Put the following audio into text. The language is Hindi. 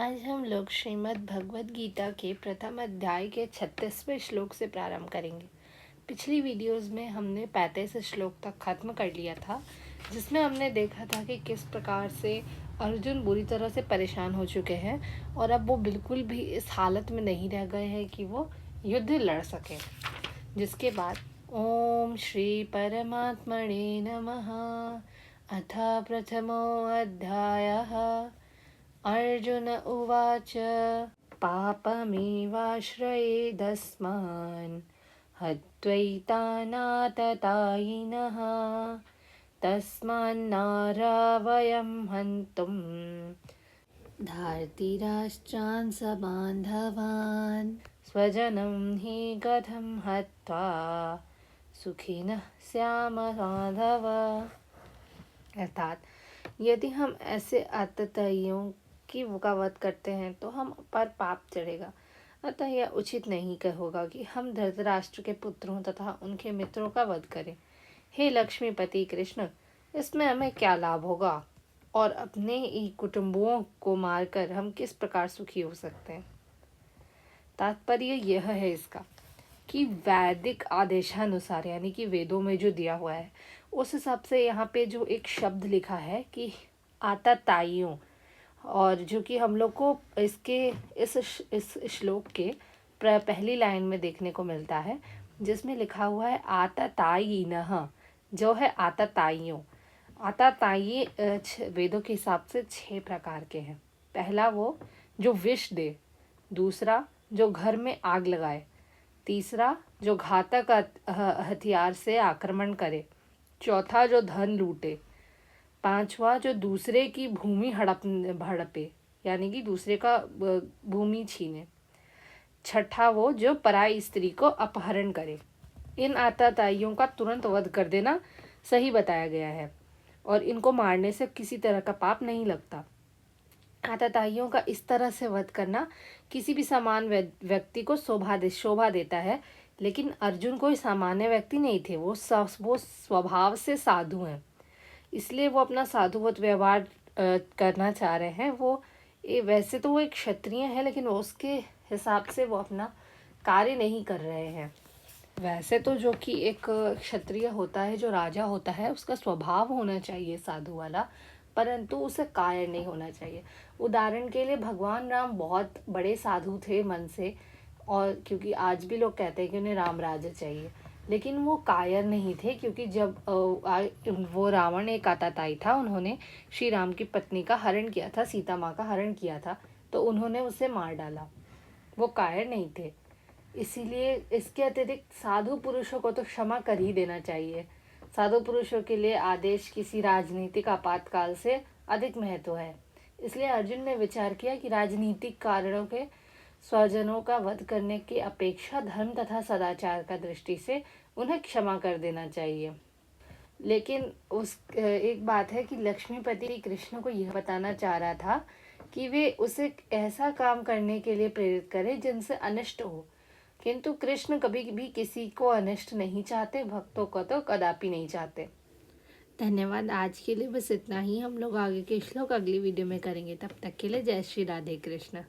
आज हम लोग श्रीमद् भगवद गीता के प्रथम अध्याय के 36वें श्लोक से प्रारंभ करेंगे। पिछली वीडियोस में हमने 35 श्लोक तक खत्म कर लिया था, जिसमें हमने देखा था कि किस प्रकार से अर्जुन बुरी तरह से परेशान हो चुके हैं और अब वो बिल्कुल भी इस हालत में नहीं रह गए हैं कि वो युद्ध लड़ सकें। जिसके बाद ओम श्री परमात्मने नमः अथ प्रथमो अध्यायः। अर्जुन उवाच पापमेवाश्रयेदस्मान् हत्वैतानाततायिनः तस्मान्नारा वयं हन्तुं धार्तिराष्ट्रान् सबान्धवान् स्वजनं हि कथं हत्वा सुखिनः स्याम माधव। अर्थात यदि हम ऐसे आतताइयों की का वध करते हैं तो हम पर पाप चढ़ेगा। अतः यह उचित नहीं होगा कि हम धृतराष्ट्र के पुत्रों तथा उनके मित्रों का वध करें। हे लक्ष्मीपति कृष्ण, इसमें हमें क्या लाभ होगा और अपने ही कुटुंबों को मारकर हम किस प्रकार सुखी हो सकते हैं। तात्पर्य यह है इसका कि वैदिक आदेशानुसार, यानी कि वेदों में जो दिया हुआ है उस हिसाब से यहाँ पे जो एक शब्द लिखा है कि आतताइयों, और जो कि हम लोग को इसके इस श्लोक के पहली लाइन में देखने को मिलता है, जिसमें लिखा हुआ है आततायिनः, जो है आतताइयों। आततायी वेदों के हिसाब से 6 प्रकार के हैं। पहला वो जो विष दे, दूसरा जो घर में आग लगाए, तीसरा जो घातक हथियार से आक्रमण करे, चौथा जो धन लूटे, पांचवा जो दूसरे की भूमि हड़पे यानी कि दूसरे का भूमि छीने, छठा वो जो पराई स्त्री को अपहरण करे। इन आतताइयों का तुरंत वध कर देना सही बताया गया है और इनको मारने से किसी तरह का पाप नहीं लगता। आतताइयों का इस तरह से वध करना किसी भी सामान्य व्यक्ति को शोभा देता है, लेकिन अर्जुन कोई सामान्य व्यक्ति नहीं थे। वो स्वभाव से साधु हैं, इसलिए वो अपना साधुवत व्यवहार करना चाह रहे हैं। वैसे तो वो एक क्षत्रिय है, लेकिन उसके हिसाब से वो अपना कार्य नहीं कर रहे हैं। वैसे तो जो कि एक क्षत्रिय होता है, जो राजा होता है, उसका स्वभाव होना चाहिए साधु वाला, परंतु उसे कायर नहीं होना चाहिए। उदाहरण के लिए भगवान राम बहुत बड़े साधु थे मन से, और क्योंकि आज भी लोग कहते हैं कि उन्हें राम राज्य चाहिए, लेकिन वो कायर नहीं थे। क्योंकि जब वो रावण एक आतताई था, उन्होंने श्री राम की पत्नी का हरण किया था, सीता माँ का हरण किया था, तो उन्होंने उसे मार डाला। वो कायर नहीं थे। इसीलिए इसके अतिरिक्त साधु पुरुषों को तो क्षमा कर ही देना चाहिए। साधु पुरुषों के लिए आदेश किसी राजनीतिक आपातकाल से अधिक महत्व है। इसलिए अर्जुन ने विचार किया कि राजनीतिक कारणों के स्वजनों का वध करने की अपेक्षा धर्म तथा सदाचार का दृष्टि से उन्हें क्षमा कर देना चाहिए। लेकिन एक बात है कि लक्ष्मीपति कृष्ण को यह बताना चाह रहा था कि वे उसे ऐसा काम करने के लिए प्रेरित करें जिनसे अनिष्ट हो, किंतु कृष्ण कभी भी किसी को अनिष्ट नहीं चाहते, भक्तों को तो कदापि नहीं चाहते। धन्यवाद। आज के लिए बस इतना ही। हम लोग आगे के श्लोक अगली वीडियो में करेंगे। तब तक के लिए जय श्री राधे कृष्ण।